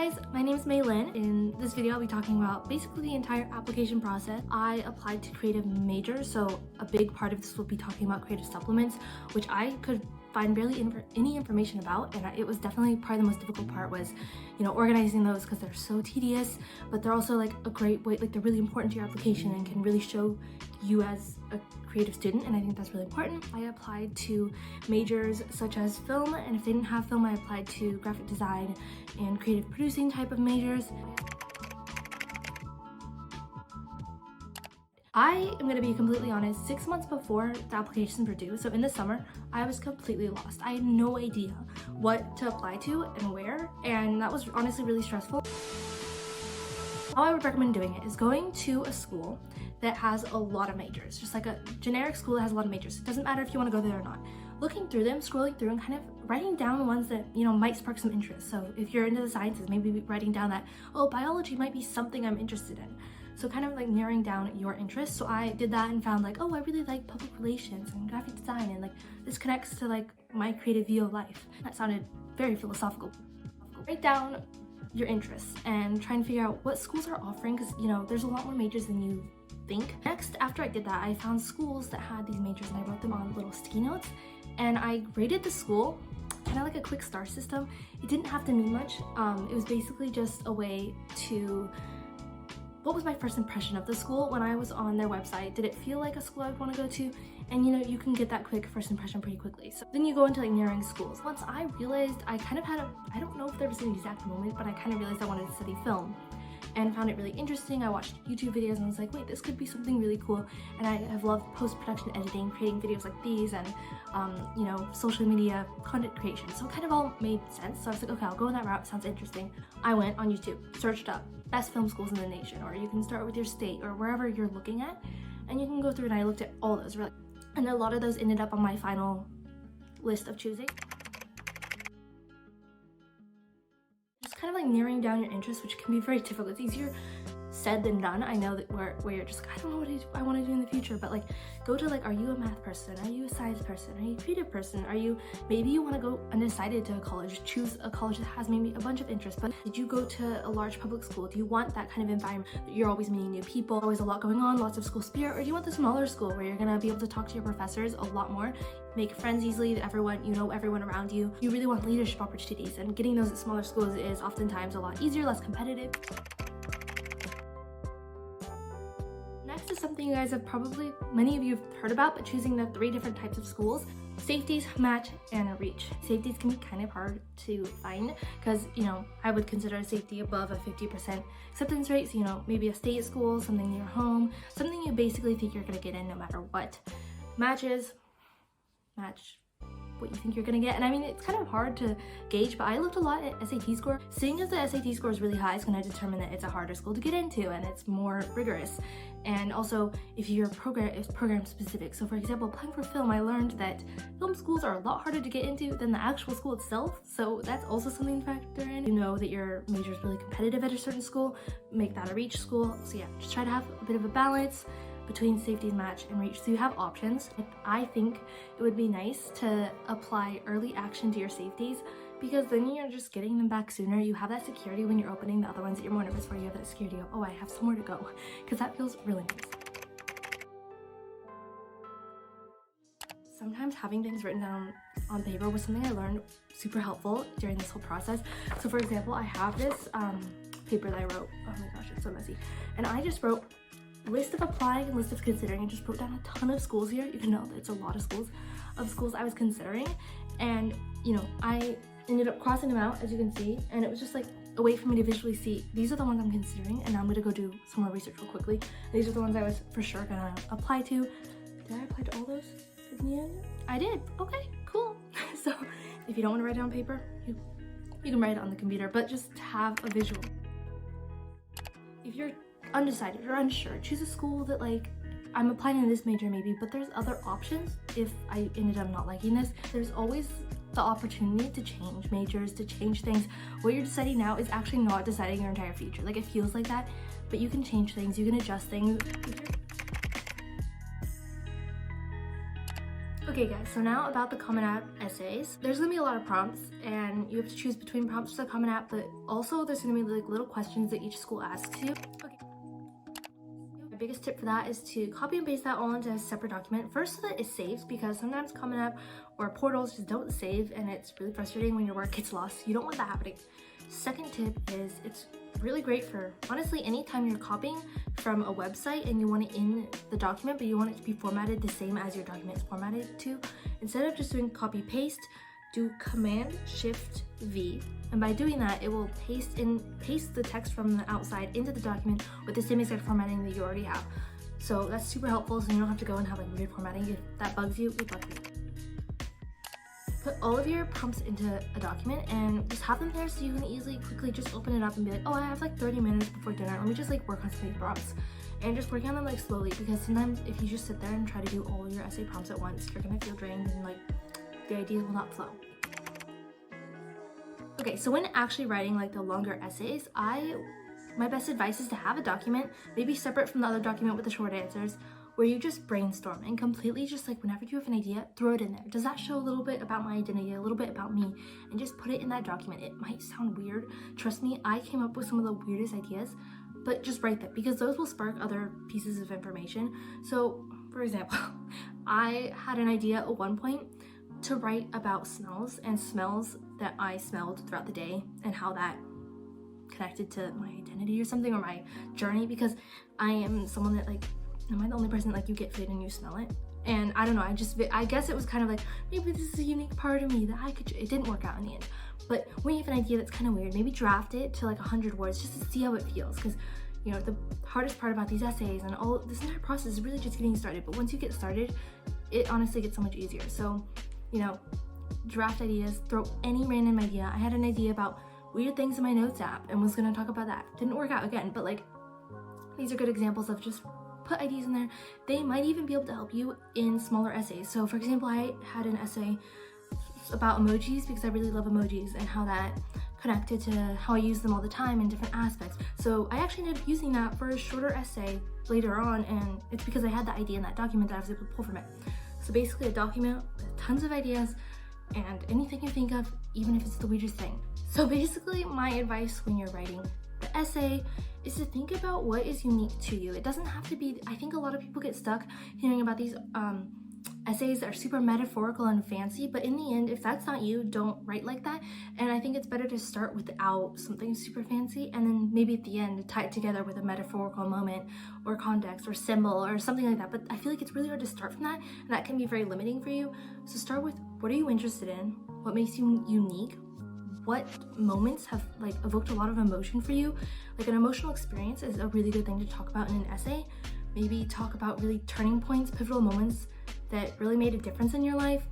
guys, my name is Maylin. In this video I'll be talking about basically the entire application process. I applied to creative majors, so a big part of this will be talking about creative supplements, which I could find barely any information about, and it was definitely probably the most difficult part was, organizing those because they're so tedious, but they're also like a great way, like they're really important to your application and can really show you as a creative student, and I think that's really important. I applied to majors such as film, and if they didn't have film, I applied to graphic design and creative producing type of majors. I am going to be completely honest, 6 months before the applications were due, so in the summer, I was completely lost. I had no idea what to apply to and where, and that was honestly really stressful. How I would recommend doing it is going to a school that has a lot of majors, just like a generic school that has a lot of majors. It doesn't matter if you want to go there or not. Looking through them, scrolling through, and kind of writing down the ones that, might spark some interest. So if you're into the sciences, maybe writing down that, oh, biology might be something I'm interested in. So kind of like narrowing down your interests. So I did that and found like, oh, I really like public relations and graphic design, and like this connects to like my creative view of life. That sounded very philosophical. Write down your interests and try and figure out what schools are offering, because there's a lot more majors than you think. Next, after I did that, I found schools that had these majors and I wrote them on little sticky notes, and I rated the school kind of like a quick star system. It didn't have to mean much. It was basically just a way to, what was my first impression of the school when I was on their website? Did it feel like a school I would want to go to? And you can get that quick first impression pretty quickly. So then you go into like narrowing schools. Once I realized, I kind of had I don't know if there was an exact moment, but I kind of realized I wanted to study film and found it really interesting. I watched YouTube videos and was like, wait, this could be something really cool. And I have loved post-production editing, creating videos like these, and social media content creation. So it kind of all made sense. So I was like, okay, I'll go in that route. Sounds interesting. I went on YouTube, searched up best film schools in the nation, or you can start with your state or wherever you're looking at, and you can go through, and I looked at all those, and a lot of those ended up on my final list of choosing. Just kind of like narrowing down your interests, which can be very difficult. It's easier said than done. I know that where you're just like, I don't know what I want to do in the future, but like go to like, are you a math person? Are you a science person? Are you a creative person? Maybe you want to go undecided to a college, choose a college that has maybe a bunch of interests, but did you go to a large public school? Do you want that kind of environment that you're always meeting new people, always a lot going on, lots of school spirit, or do you want the smaller school where you're gonna be able to talk to your professors a lot more, make friends easily, everyone around you? You really want leadership opportunities, and getting those at smaller schools is oftentimes a lot easier, less competitive. Next is something you guys have probably, many of you have heard about, but choosing the 3 different types of schools: safeties, match, and reach. Safeties can be kind of hard to find because, I would consider a safety above a 50% acceptance rate. So, maybe a state school, something near home, something you basically think you're gonna get in no matter what. Match what you think you're gonna get, and I mean, it's kind of hard to gauge, but I looked a lot at SAT score. Seeing as the SAT score is really high is going to determine that it's a harder school to get into and it's more rigorous. And also, if your program is program specific, so for example, applying for film, I learned that film schools are a lot harder to get into than the actual school itself, so that's also something to factor in. You know that your major is really competitive at a certain school, make that a reach school. So yeah, just try to have a bit of a balance between safeties, match, and reach, so you have options. I think it would be nice to apply early action to your safeties, because then you're just getting them back sooner. You have that security when you're opening the other ones that you're more nervous for. You have that security of, oh, I have somewhere to go, because that feels really nice. Sometimes having things written down on paper was something I learned super helpful during this whole process. So for example, I have this paper that I wrote, oh my gosh, it's so messy, and I just wrote list of applying and list of considering, and just wrote down a ton of schools here. You can know that it's a lot of schools I was considering, and I ended up crossing them out, as you can see, and it was just like a way for me to visually see, these are the ones I'm considering, and now I'm gonna go do some more research real quickly. These are the ones I was for sure gonna apply to. Did I apply to all those in the end? I did. Okay, cool. So if you don't want to write it on paper, you can write it on the computer, but just have a visual. If you're undecided or unsure, choose a school that, like, I'm applying in this major maybe, but there's other options. If I ended up not liking this, there's always the opportunity to change majors, to change things. What you're deciding now is actually not deciding your entire future. Like, it feels like that, but you can change things, you can adjust things. Okay guys, so now about the Common App essays. There's gonna be a lot of prompts and you have to choose between prompts for the Common App, but also there's gonna be like little questions that each school asks you. Okay. My biggest tip for that is to copy and paste that all into a separate document. First, so that it saves, because sometimes Common App or portals just don't save and it's really frustrating when your work gets lost. You don't want that happening. Second tip is it's really great for honestly anytime you're copying from a website and you want it in the document but you want it to be formatted the same as your document is formatted to. Instead of just doing copy paste, do Command Shift V, and by doing that it will paste the text from the outside into the document with the same exact formatting that you already have. So that's super helpful, so you don't have to go and have like weird formatting. If that bugs you, it bugs you. Put all of your prompts into a document and just have them there so you can easily quickly just open it up and be like, oh, I have like 30 minutes before dinner, let me just like work on some of these prompts. And just working on them like slowly, because sometimes if you just sit there and try to do all your essay prompts at once, you're gonna feel drained and like the ideas will not flow. Okay, so when actually writing like the longer essays, my best advice is to have a document, maybe separate from the other document with the short answers, where you just brainstorm and completely just like whenever you have an idea, throw it in there. Does that show a little bit about my identity, a little bit about me, and just put it in that document. It might sound weird. Trust me, I came up with some of the weirdest ideas, but just write them because those will spark other pieces of information. So for example, I had an idea at one point to write about smells and smells that I smelled throughout the day and how that connected to my identity or something, or my journey, because I am someone that like, am I the only person like you get food and you smell it? And I don't know, I guess it was kind of like, maybe this is a unique part of me that it didn't work out in the end. But when you have an idea that's kind of weird, maybe draft it to like 100 words just to see how it feels, because you know, the hardest part about these essays and all this entire process is really just getting started. But once you get started, it honestly gets so much easier. So, you know, draft ideas, throw any random idea. I had an idea about weird things in my notes app and was gonna talk about that. Didn't work out again, but like, these are good examples of just put ideas in there. They might even be able to help you in smaller essays. So for example, I had an essay about emojis because I really love emojis and how that connected to how I use them all the time in different aspects. So I actually ended up using that for a shorter essay later on, and it's because I had the idea in that document that I was able to pull from it. So basically a document with tons of ideas and anything you think of, even if it's the weirdest thing. So basically my advice when you're writing the essay is to think about what is unique to you. It doesn't have to be, I think a lot of people get stuck hearing about these essays that are super metaphorical and fancy, but in the end, if that's not you, don't write like that. And I think it's better to start without something super fancy, and then maybe at the end tie it together with a metaphorical moment or context or symbol or something like that. But I feel like it's really hard to start from that, and that can be very limiting for you. So start with, what are you interested in? What makes you unique? What moments have like evoked a lot of emotion for you? Like an emotional experience is a really good thing to talk about in an essay. Maybe talk about really turning points, pivotal moments that really made a difference in your life.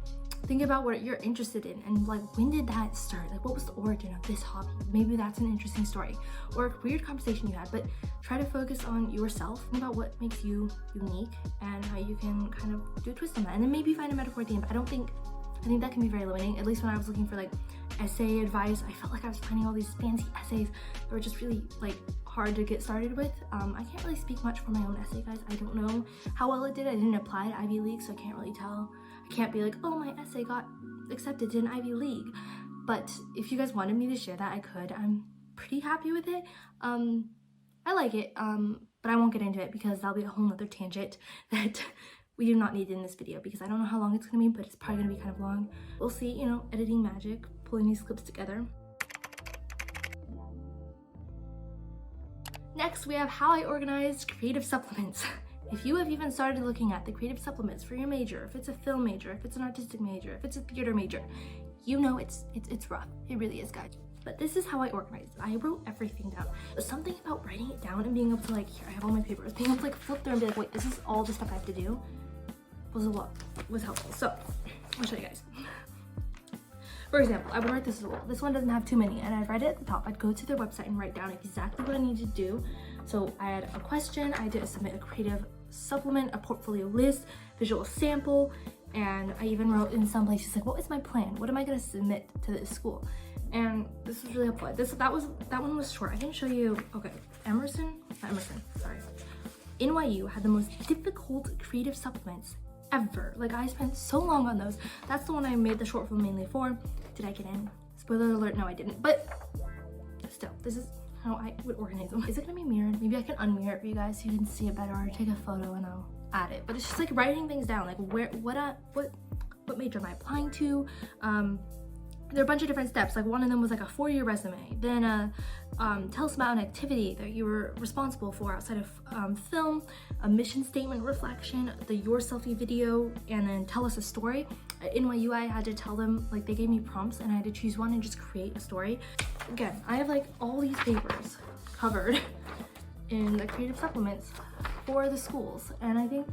Think about what you're interested in and like, when did that start? Like, what was the origin of this hobby? Maybe that's an interesting story or a weird conversation you had, but try to focus on yourself. Think about what makes you unique and how you can kind of do a twist on that. And then maybe find a metaphor at the end, but I think that can be very limiting. At least when I was looking for like essay advice, I felt like I was finding all these fancy essays that were just really like hard to get started with. I can't really speak much for my own essay, guys. I don't know how well it did. I didn't apply to Ivy League, so I can't really tell. I can't be like, oh, my essay got accepted to an Ivy League. But if you guys wanted me to share that, I could. I'm pretty happy with it. I like it, but I won't get into it because that'll be a whole nother tangent that we do not need in this video, because I don't know how long it's gonna be, but it's probably gonna be kind of long. We'll see, you know, editing magic, pulling these clips together. Next, we have how I organized creative supplements. If you have even started looking at the creative supplements for your major, if it's a film major, if it's an artistic major, if it's a theater major, you know it's rough. It really is, guys. But this is how I organized. I wrote everything down. Something about writing it down and being able to like, here, I have all my papers, being able to like flip through and be like, wait, this is all the stuff I have to do, was helpful. So I'll show you guys. For example, I would write this as well. This one doesn't have too many, and I'd write it at the top. I'd go to their website and write down exactly what I need to do. So I had a question, I did submit a creative supplement, a portfolio list, visual sample, and I even wrote in some places like, what is my plan? What am I gonna submit to this school? And this was really helpful. That one was short. I didn't show you. Okay, NYU had the most difficult creative supplements forever. Like, I spent so long on those. That's the one I made the short film mainly for. Did I get in? Spoiler alert, no I didn't. But still, this is how I would organize them. Is it gonna be mirrored? Maybe I can unmirror it for you guys so you can see it better, or take a photo and I'll add it. But it's just like writing things down, like what major am I applying to? There are a bunch of different steps. Like one of them was like a 4-year resume. Then tell us about an activity that you were responsible for outside of film, a mission statement reflection, the your selfie video, and then tell us a story. In my UI, I had to tell them, like they gave me prompts and I had to choose one and just create a story. Again, I have like all these papers covered in the creative supplements for the schools, and I think,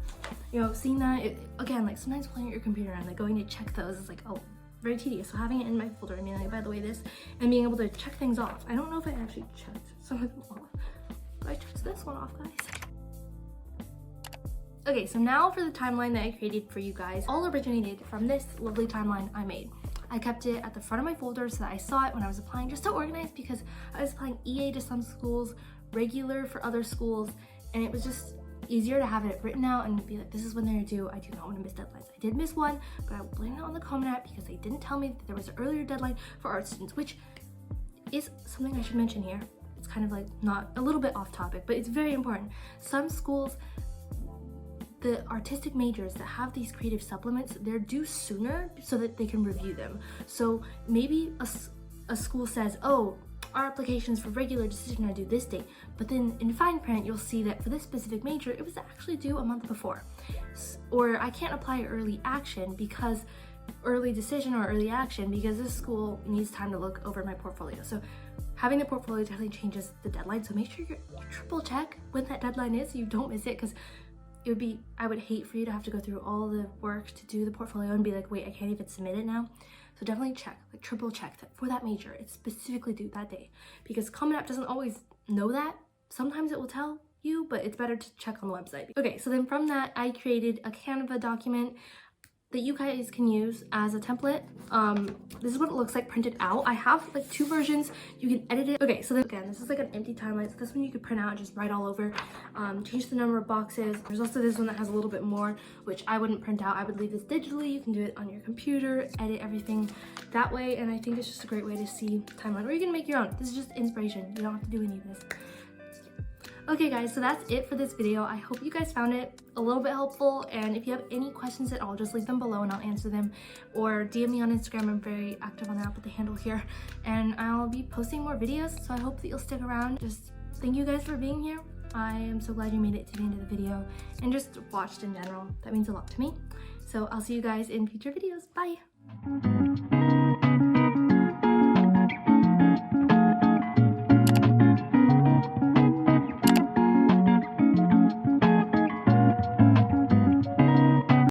you know, seeing that, again, like sometimes playing at your computer and like going to check those is like, oh, very tedious. So having it in my folder and being like, by the way, this, and being able to check things off. I don't know if I actually checked some of them off, but I checked this one off, guys. Okay, so now for the timeline that I created for you guys, all originated from this lovely timeline I made. I kept it at the front of my folder so that I saw it when I was applying, just to organize, because I was applying EA to some schools, regular for other schools, and it was just easier to have it written out and be like, this is when they're due. I do not want to miss deadlines. I did miss one, but I will blame it on the Common App because they didn't tell me that there was an earlier deadline for art students, which is something I should mention here. It's kind of like not a little bit off topic, but it's very important. Some schools, the artistic majors that have these creative supplements, they're due sooner so that they can review them. So maybe a school says, oh, our applications for regular decision are due this date, but then in fine print you'll see that for this specific major it was actually due a month before. Or I can't apply early action because early decision or early action because this school needs time to look over my portfolio. So having the portfolio definitely changes the deadline, so make sure you triple check when that deadline is so you don't miss it, because it would be, I would hate for you to have to go through all the work to do the portfolio and be like, wait, I can't even submit it now. So definitely check, like triple check that for that major, it's specifically due that day, because Common App doesn't always know that. Sometimes it will tell you, but it's better to check on the website. Okay, so then from that, I created a Canva document that you guys can use as a template. This is what it looks like printed out. I have like 2 versions. You can edit it. Okay, so then again, this is like an empty timeline. So this one you could print out and just write all over. Change the number of boxes. There's also this one that has a little bit more, which I wouldn't print out. I would leave this digitally. You can do it on your computer, edit everything that way. And I think it's just a great way to see timeline, or you can make your own. This is just inspiration. You don't have to do any of this. Okay guys, so that's it for this video. I hope you guys found it a little bit helpful, and if you have any questions at all, just leave them below and I'll answer them, or DM me on Instagram. I'm very active on that with the handle here, and I'll be posting more videos, so I hope that you'll stick around. Just thank you guys for being here. I am so glad you made it to the end of the video and just watched in general. That means a lot to me. So I'll see you guys in future videos. Bye!